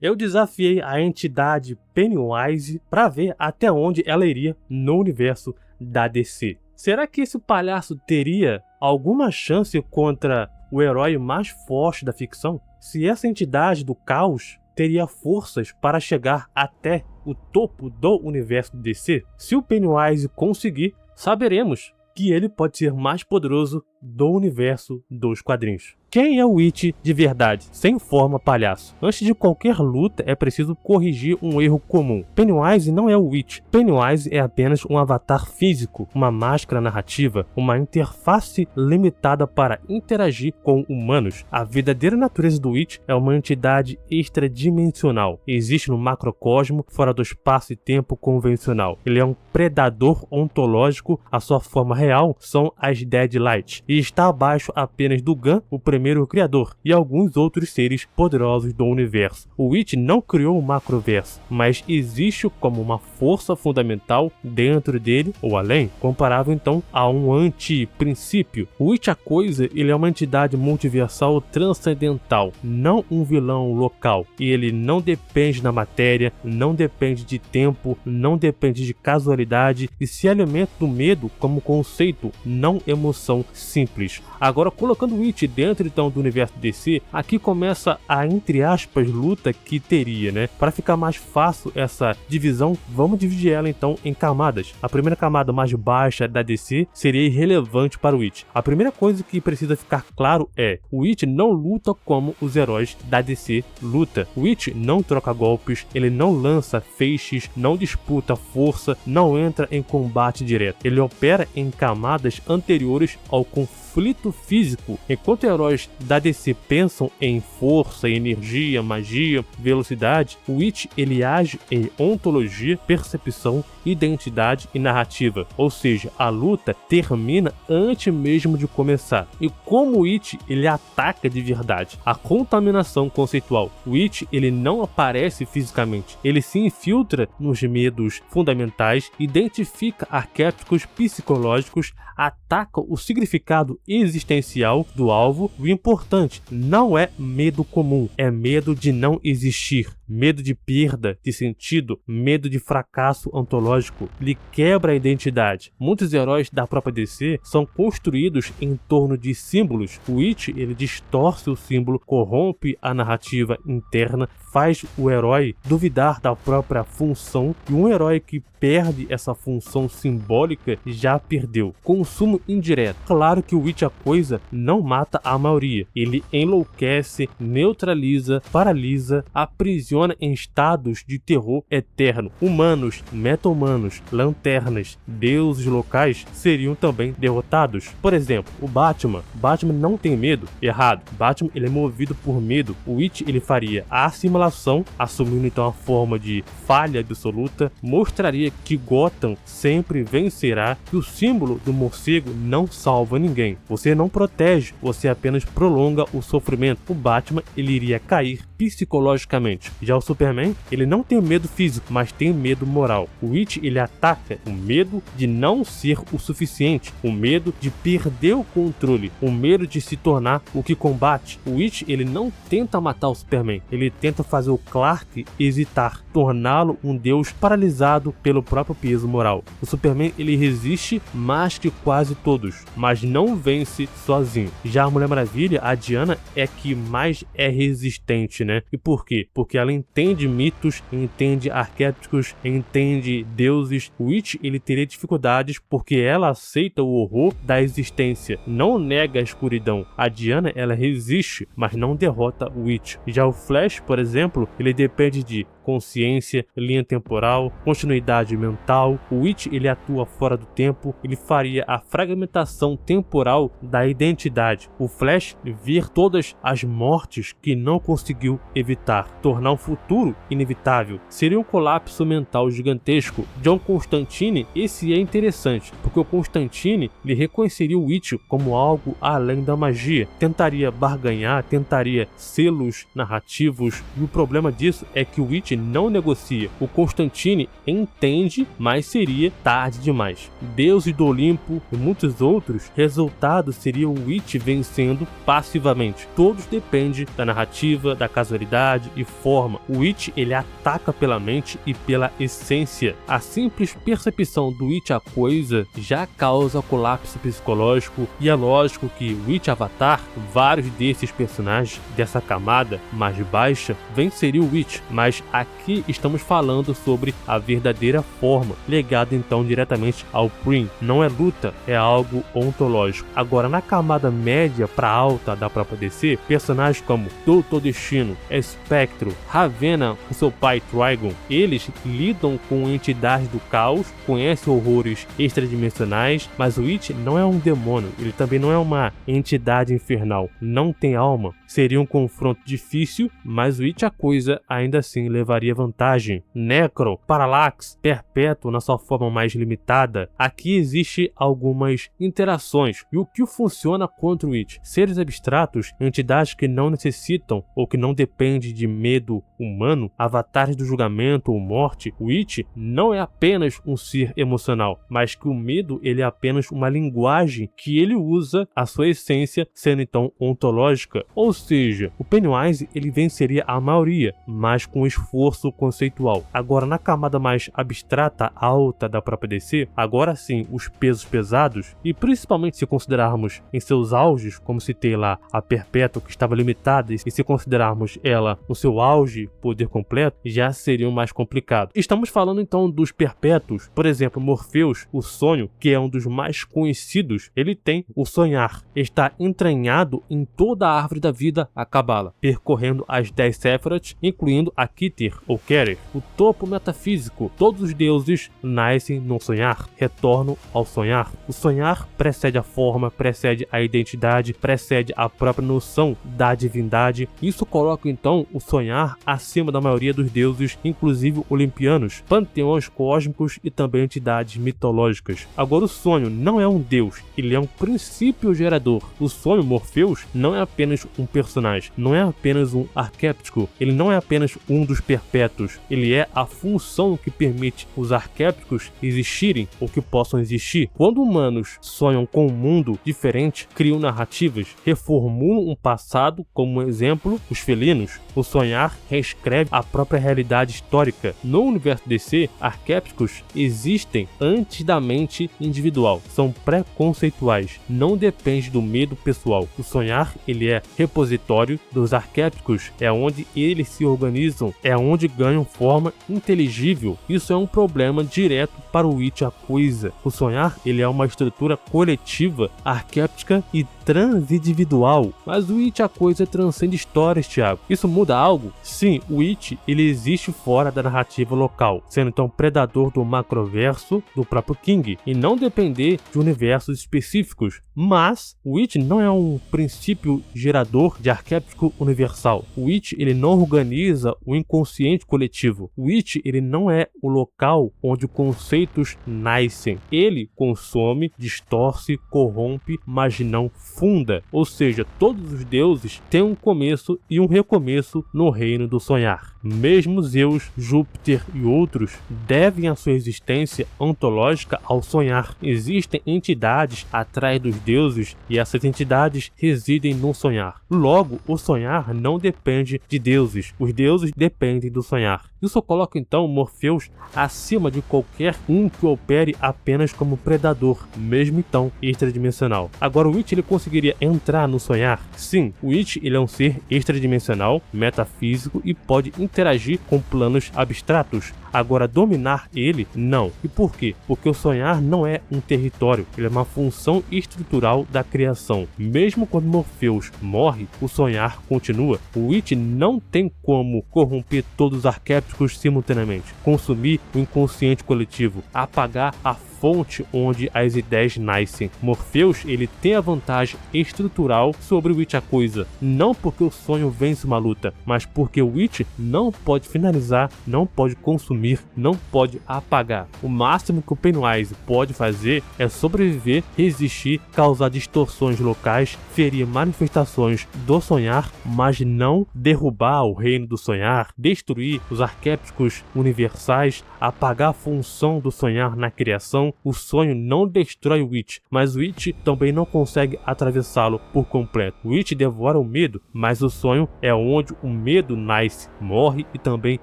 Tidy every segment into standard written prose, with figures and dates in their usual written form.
Eu desafiei a entidade Pennywise para ver até onde ela iria no universo da DC. Será que esse palhaço teria alguma chance contra o herói mais forte da ficção? Se essa entidade do caos teria forças para chegar até o topo do universo DC? Se o Pennywise conseguir, saberemos que ele pode ser mais poderoso do universo dos quadrinhos. Quem é o It de verdade, sem forma palhaço? Antes de qualquer luta é preciso corrigir um erro comum. Pennywise não é o It. Pennywise é apenas um avatar físico, uma máscara narrativa, uma interface limitada para interagir com humanos. A verdadeira natureza do It é uma entidade extradimensional. Existe no macrocosmo, fora do espaço e tempo convencional. Ele é um predador ontológico. A sua forma real são as Deadlight e está abaixo apenas do Gun, o primeiro criador, e alguns outros seres poderosos do universo. O It não criou o macroverso, mas existe como uma força fundamental dentro dele ou além, comparável então a um anti-princípio. O It, a coisa, ele é uma entidade multiversal transcendental, não um vilão local, e ele não depende da matéria, não depende de tempo, não depende de casualidade e se alimenta do medo como conceito, não emoção simples. Agora, colocando o It dentro então do universo DC, aqui começa a, entre aspas, luta que teria, né? Para ficar mais fácil essa divisão, vamos dividir ela então em camadas. A primeira camada mais baixa da DC seria irrelevante para o It. A primeira coisa que precisa ficar claro é: o It não luta como os heróis da DC luta. O It não troca golpes, ele não lança feixes, não disputa força, não entra em combate direto. Ele opera em camadas anteriores ao conflito físico. Enquanto heróis da DC pensam em força, energia, magia, velocidade, o It ele age em ontologia, percepção, identidade e narrativa. Ou seja, a luta termina antes mesmo de começar. E como o It ele ataca de verdade? A contaminação conceitual. O It ele não aparece fisicamente. Ele se infiltra nos medos fundamentais, identifica arquétipos psicológicos, ataca o significado existencial do alvo. O importante não é medo comum, é medo de não existir, medo de perda de sentido, medo de fracasso ontológico. Ele quebra a identidade. Muitos heróis da própria DC são construídos em torno de símbolos. O It ele distorce o símbolo, corrompe a narrativa interna, faz o herói duvidar da própria função, e um herói que perde essa função simbólica já perdeu. Consumo indireto. Claro que o It, a coisa, não mata a maioria. Ele enlouquece, neutraliza, paralisa, aprisiona em estados de terror eterno. Humanos, meta-humanos, lanternas, deuses locais seriam também derrotados. Por exemplo, o Batman. Batman não tem medo. Errado. Batman ele é movido por medo. O It ele faria a assimilação, assumindo então a forma de falha absoluta, mostraria que Gotham sempre vencerá, que o símbolo do morcego não salva ninguém. Você não protege, você apenas prolonga o sofrimento. O Batman ele iria cair psicologicamente. Já o Superman, ele não tem medo físico, mas tem medo moral. O It ele ataca o medo de não ser o suficiente, o medo de perder o controle, o medo de se tornar o que combate. O It ele não tenta matar o Superman, ele tenta fazer o Clark hesitar, torná-lo um deus paralisado pelo próprio peso moral. O Superman ele resiste mais que quase todos, mas não vence sozinho. Já a Mulher Maravilha, a Diana, é que mais é resistente, né? E por quê? Porque ela entende mitos, entende arquétipos, entende deuses. O It ele teria dificuldades porque ela aceita o horror da existência, não nega a escuridão. A Diana ela resiste, mas não derrota o It. Já o Flash, por exemplo, ele depende de consciência, linha temporal, continuidade mental. O It ele atua fora do tempo, ele faria a fragmentação temporal da identidade. O Flash ver todas as mortes que não conseguiu evitar, tornar um futuro inevitável. Seria um colapso mental gigantesco. John Constantine, esse é interessante, porque o Constantine ele reconheceria o It como algo além da magia, tentaria barganhar, tentaria selos narrativos, e o problema disso é que o It não negocia. O Constantine entende, mas seria tarde demais. Deuses do Olimpo e muitos outros, resultado seria o Witch vencendo passivamente. Todos dependem da narrativa, da casualidade e forma. O Witch ele ataca pela mente e pela essência. A simples percepção do Witch a coisa já causa colapso psicológico, e é lógico que Witch Avatar, vários desses personagens dessa camada mais baixa venceriam o Witch, mas aqui estamos falando sobre a verdadeira forma, legada então diretamente ao Prim. Não é luta, é algo ontológico. Agora, na camada média para alta da própria DC, personagens como Doutor Destino, Espectro, Ravena com seu pai Trigon, eles lidam com entidades do caos, conhecem horrores extradimensionais, mas o Witch não é um demônio, ele também não é uma entidade infernal, não tem alma. Seria um confronto difícil, mas o Witch a coisa ainda assim levaria vantagem. Necron, Parallax, Perpétuo na sua forma mais limitada. Aqui existe algumas interações. E o que funciona contra o Witch? Seres abstratos, entidades que não necessitam ou que não dependem de medo humano, avatares do julgamento ou morte. O Witch não é apenas um ser emocional, mas que o medo ele é apenas uma linguagem que ele usa a sua essência sendo então ontológica. Ou seja, o Pennywise ele venceria a maioria, mas com esforço conceitual. Agora, na camada mais abstrata, alta da própria DC, agora sim, os pesos pesados, e principalmente se considerarmos em seus auges, como citei lá a Perpétua, que estava limitada, e se considerarmos ela no seu auge, poder completo, já seriam mais complicados. Estamos falando então dos Perpétuos, por exemplo, Morpheus, o sonho, que é um dos mais conhecidos, ele tem o sonhar, está entranhado em toda a árvore da vida, a Cabala, percorrendo as 10 Sephiroth, incluindo a Keter ou Keter, o topo metafísico. Todos os deuses nascem no sonhar, retornam ao sonhar. O sonhar precede a forma, precede a identidade, precede a própria noção da divindade. Isso coloca então o sonhar acima da maioria dos deuses, inclusive olimpianos, panteões cósmicos e também entidades mitológicas. Agora, o sonho não é um deus, ele é um princípio gerador. O sonho Morpheus não é apenas um personagem, não é apenas um arquétipo, ele não é apenas um dos perpétuos, ele é a função que permite os arquétipos existirem ou que possam existir. Quando humanos sonham com um mundo diferente, criam narrativas, reformulam um passado, como um exemplo, os felinos. O sonhar reescreve a própria realidade histórica. No universo DC, arquétipos existem antes da mente individual, são pré-conceituais, não depende do medo pessoal. O sonhar, ele é repositório dos arquétipos, é onde eles se organizam, é onde ganham forma inteligível. Isso é um problema direto para o Witch a coisa. O sonhar, ele é uma estrutura coletiva, arquética e transindividual. Mas o Witch a coisa transcende histórias, Thiago. Isso muda algo? Sim, o Witch, ele existe fora da narrativa local, sendo então predador do macroverso do próprio King, e não depender de universos específicos. Mas o Witch não é um princípio gerador de arquétipo universal. O Witch, ele não organiza o inconsciente coletivo. O Witch, ele não é o local onde conceitos nascem. Ele consome, distorce, corrompe, mas não funda. Ou seja, todos os deuses têm um começo e um recomeço no reino do sonhar. Mesmo Zeus, Júpiter e outros devem a sua existência ontológica ao sonhar. Existem entidades atrás dos deuses e essas entidades residem no sonhar. Logo, o sonhar não depende de deuses. Os deuses dependem do sonhar. Isso coloca então Morpheus acima de qualquer um que opere apenas como predador, mesmo então extradimensional. Agora, o Witch ele conseguiria entrar no sonhar? Sim, o Witch ele é um ser extradimensional, metafísico e pode interagir com planos abstratos. Agora, dominar ele, não. E por quê? Porque o sonhar não é um território, ele é uma função estrutural da criação. Mesmo quando Morpheus morre, o sonhar continua. O Witch não tem como corromper todos os arquétipos simultaneamente, consumir o inconsciente coletivo, apagar a fonte onde as ideias nascem. Morpheus ele tem a vantagem estrutural sobre o Witch a coisa, não porque o sonho vence uma luta, mas porque o Witch não pode finalizar, não pode consumir consumir, não pode apagar. O máximo que o Pennywise pode fazer é sobreviver, resistir, causar distorções locais, ferir manifestações do sonhar, mas não derrubar o reino do sonhar, destruir os arquétipos universais, apagar a função do sonhar na criação. O sonho não destrói o It, mas o It também não consegue atravessá-lo por completo. O It devora o medo, mas o sonho é onde o medo nasce, morre e também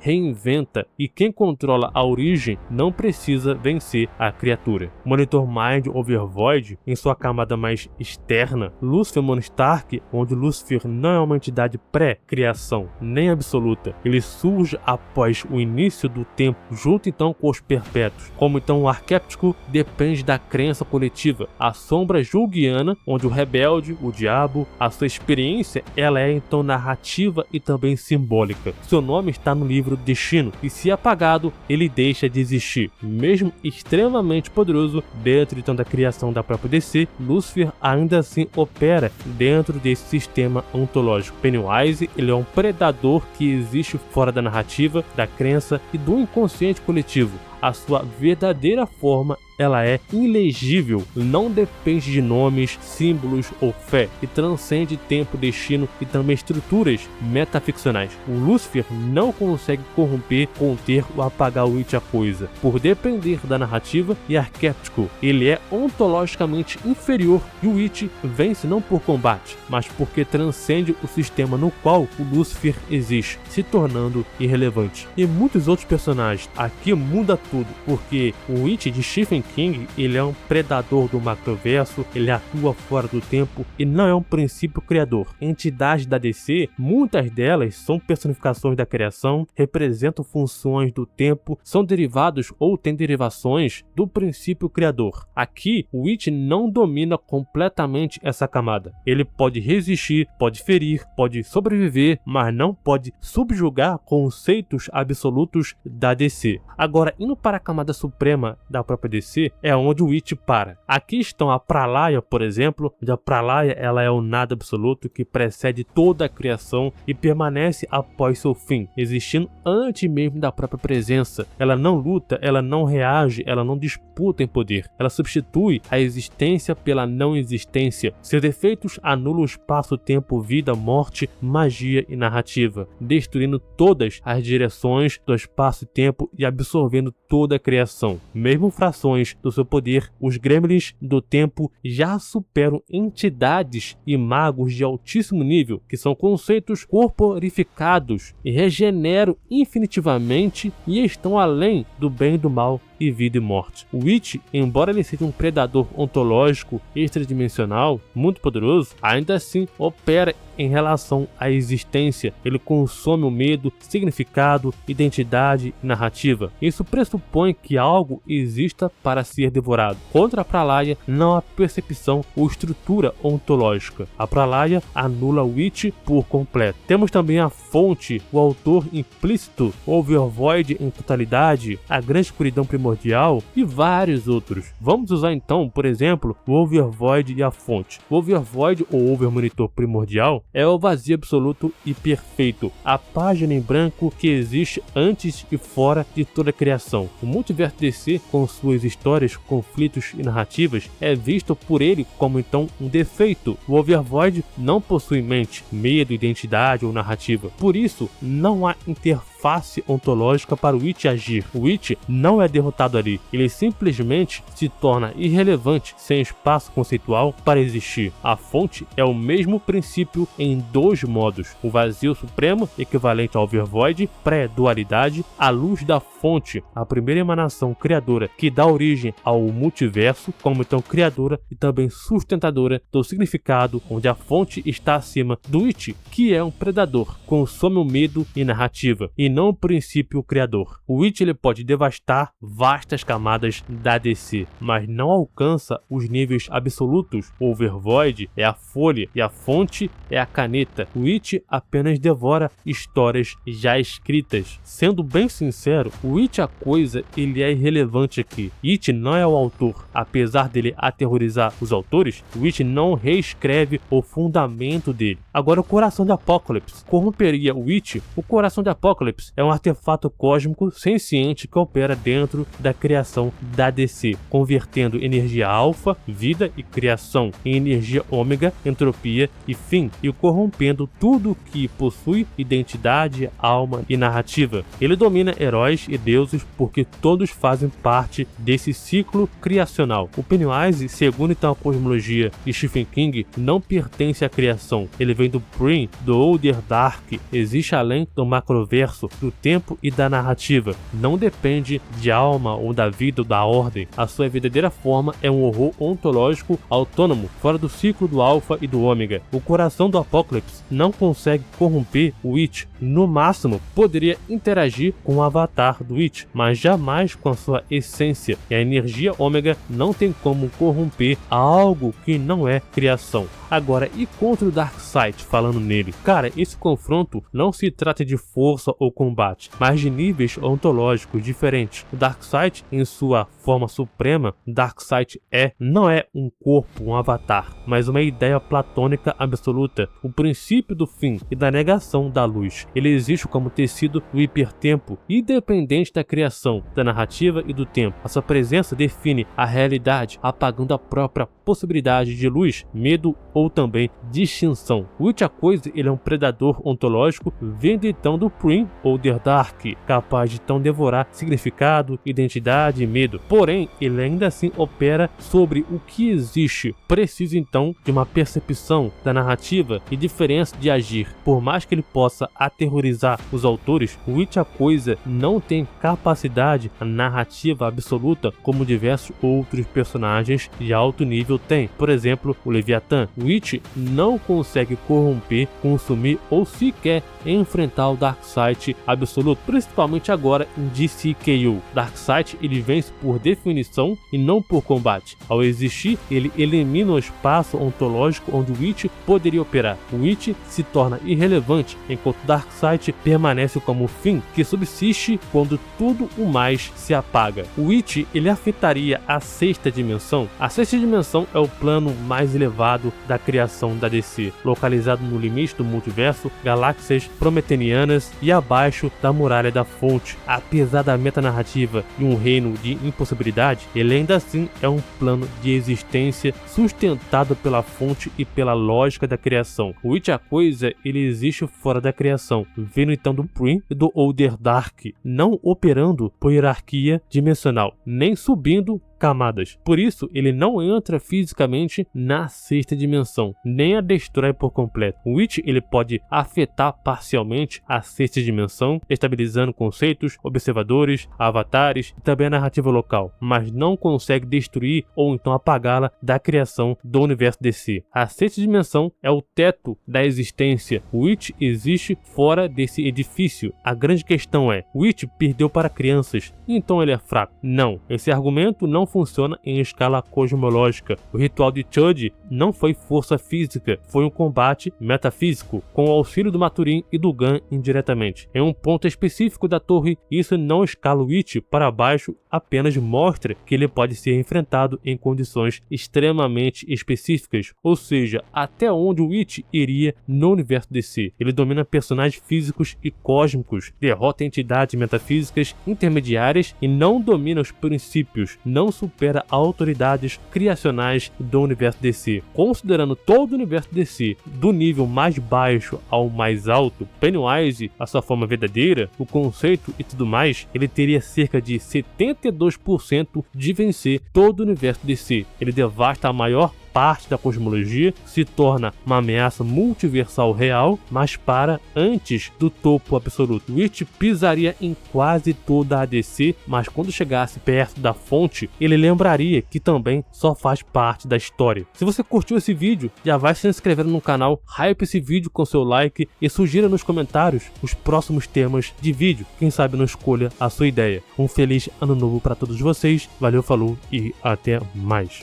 reinventa, e quem controla a origem não precisa vencer a criatura. Monitor Mind over Void, em sua camada mais externa, Lucifer Moonstark, onde Lucifer não é uma entidade pré-criação, nem absoluta. Ele surge após o início do tempo, junto então com os perpétuos. Como então o arquétipo depende da crença coletiva. A sombra junguiana, onde o rebelde, o diabo, a sua experiência, ela é então narrativa e também simbólica. Seu nome está no livro Destino, e se apagado, ele deixa de existir. Mesmo extremamente poderoso dentro então da criação da própria DC, Lucifer ainda assim opera dentro desse sistema ontológico. Pennywise, ele é um predador que existe fora da narrativa, da crença e do inconsciente coletivo. A sua verdadeira forma, ela é ilegível, não depende de nomes, símbolos ou fé, e transcende tempo, destino e também estruturas metaficcionais. O Lucifer não consegue corromper, conter ou apagar o It a coisa, por depender da narrativa e arquétipo. Ele é ontologicamente inferior, e o It vence não por combate, mas porque transcende o sistema no qual o Lucifer existe, se tornando irrelevante. E muitos outros personagens. Aqui muda tudo, porque o It de Stephen King, ele é um predador do macroverso, ele atua fora do tempo e não é um princípio criador. Entidades da DC, muitas delas são personificações da criação, representam funções do tempo, são derivados ou têm derivações do princípio criador. Aqui, o It não domina completamente essa camada. Ele pode resistir, pode ferir, pode sobreviver, mas não pode subjugar conceitos absolutos da DC. Agora, indo para a camada suprema da própria DC, é onde o It para. Aqui estão a Pralaya, por exemplo, onde a Pralaya, ela é o nada absoluto que precede toda a criação e permanece após seu fim, existindo antes mesmo da própria presença. Ela não luta, ela não reage, ela não disputa em poder. Ela substitui a existência pela não existência. Seus efeitos anulam o espaço-tempo, vida, morte, magia e narrativa, destruindo todas as direções do espaço-tempo e absorvendo toda a criação. Mesmo frações do seu poder, os gremlins do tempo já superam entidades e magos de altíssimo nível, que são conceitos corporificados e regeneram infinitivamente e estão além do bem e do mal e vida e morte. O It, embora ele seja um predador ontológico extradimensional muito poderoso, ainda assim opera em relação à existência. Ele consome o medo, significado, identidade e narrativa. Isso pressupõe que algo exista para ser devorado. Contra a Pralaya, não há percepção ou estrutura ontológica. A Pralaya anula o It por completo. Temos também a fonte, o autor implícito, o Overvoid em totalidade, a grande escuridão primordial e vários outros. Vamos usar então, por exemplo, o Overvoid e a fonte. O Overvoid ou Overmonitor primordial é o vazio absoluto e perfeito, a página em branco que existe antes e fora de toda a criação. O multiverso DC, com suas histórias, conflitos e narrativas, é visto por ele como então um defeito. O Overvoid não possui mente, medo, identidade ou narrativa. Por isso, não há interface ontológica para o It agir. O It não é derrotado ali, ele simplesmente se torna irrelevante sem espaço conceitual para existir. A fonte é o mesmo princípio em dois modos: o vazio supremo, equivalente ao Overvoid, pré-dualidade, a luz da fonte, a primeira emanação criadora que dá origem ao multiverso, como então criadora e também sustentadora do significado, onde a fonte está acima do It, que é um predador, consome o medo e narrativa, e não o princípio criador. O It ele pode devastar vastas camadas da DC, mas não alcança os níveis absolutos. O Overvoid é a folha e a fonte é a caneta. O It apenas devora histórias já escritas. Sendo bem sincero, o It a coisa, ele é irrelevante aqui. It não é o autor. Apesar dele aterrorizar os autores, o It não reescreve o fundamento dele. Agora, o coração de Apokolips corromperia o It. O coração de Apokolips Apokolips é um artefato cósmico senciente que opera dentro da criação da DC, convertendo energia alfa, vida e criação, em energia ômega, entropia e fim, e corrompendo tudo que possui identidade, alma e narrativa. Ele domina heróis e deuses porque todos fazem parte desse ciclo criacional. O Pennywise, segundo então a cosmologia de Stephen King, não pertence à criação. Ele vem do Prim, do Older Dark, existe além do macroverso, do tempo e da narrativa. Não depende de alma ou da vida ou da ordem. A sua verdadeira forma é um horror ontológico autônomo, fora do ciclo do Alpha e do Ômega. O coração do Apokolips não consegue corromper o It. No máximo, poderia interagir com o avatar do It, mas jamais com a sua essência. E a energia ômega não tem como corromper algo que não é criação. Agora, e contra o Darkseid, falando nele? Cara, esse confronto não se trata de força ou combate, mas de níveis ontológicos diferentes. O Darkseid, em sua forma suprema, Darkseid não é um corpo, um avatar, mas uma ideia platônica absoluta, o princípio do fim e da negação da luz. Ele existe como tecido do hipertempo, independente da criação, da narrativa e do tempo. A sua presença define a realidade, apagando a própria possibilidade de luz, medo ou também distinção. O It, a coisa, ele é um predador ontológico vindo então do Prim ou The Dark, capaz de então devorar significado, identidade e medo. Porém, ele ainda assim opera sobre o que existe. Precisa então de uma percepção da narrativa e diferença de agir. Por mais que ele possa aterrorizar os autores, o It, a coisa, não tem capacidade narrativa absoluta como diversos outros personagens de alto nível têm. Por exemplo, o Leviatã. O It não consegue corromper, consumir ou sequer enfrentar o Darkseid absoluto, principalmente agora em DCKU. Darkseid, ele vence por definição e não por combate. Ao existir, ele elimina o espaço ontológico onde o It poderia operar. O It se torna irrelevante, enquanto Darkseid permanece como fim que subsiste quando tudo o mais se apaga. O It, ele afetaria a sexta dimensão. A sexta dimensão é o plano mais elevado da criação da DC, localizado no limite do multiverso, galáxias prometenianas e abaixo da muralha da fonte. Apesar da metanarrativa e um reino de impossibilidade, ele ainda assim é um plano de existência sustentado pela fonte e pela lógica da criação. O It, a coisa, ele existe fora da criação, vindo então do Prim e do Older Dark, não operando por hierarquia dimensional, nem subindo camadas. Por isso, ele não entra fisicamente na sexta dimensão, nem a destrói por completo. O It, ele pode afetar parcialmente a sexta dimensão, estabilizando conceitos, observadores, avatares e também a narrativa local, mas não consegue destruir ou então apagá-la da criação do universo DC. A sexta dimensão é o teto da existência. O It existe fora desse edifício. A grande questão é, o It perdeu para crianças, então ele é fraco? Não. Esse argumento não funciona em escala cosmológica. O ritual de Chud não foi força física, foi um combate metafísico, com o auxílio do Maturin e do Gun indiretamente. Em um ponto específico da torre, isso não escala o It para baixo, apenas mostra que ele pode ser enfrentado em condições extremamente específicas, ou seja, até onde o It iria no universo DC. Ele domina personagens físicos e cósmicos, derrota entidades metafísicas intermediárias e não domina os princípios, não supera autoridades criacionais do universo DC. Considerando todo o universo DC, do nível mais baixo ao mais alto, Pennywise, a sua forma verdadeira, o conceito e tudo mais, ele teria cerca de 72% de vencer todo o universo DC. Ele devasta a maior parte da cosmologia, se torna uma ameaça multiversal real, mas para antes do topo absoluto. O It pisaria em quase toda a DC, mas quando chegasse perto da fonte, ele lembraria que também só faz parte da história. Se você curtiu esse vídeo, já vai se inscrevendo no canal, hype esse vídeo com seu like e sugira nos comentários os próximos temas de vídeo. Quem sabe não escolha a sua ideia. Um feliz ano novo para todos vocês, valeu, falou e até mais.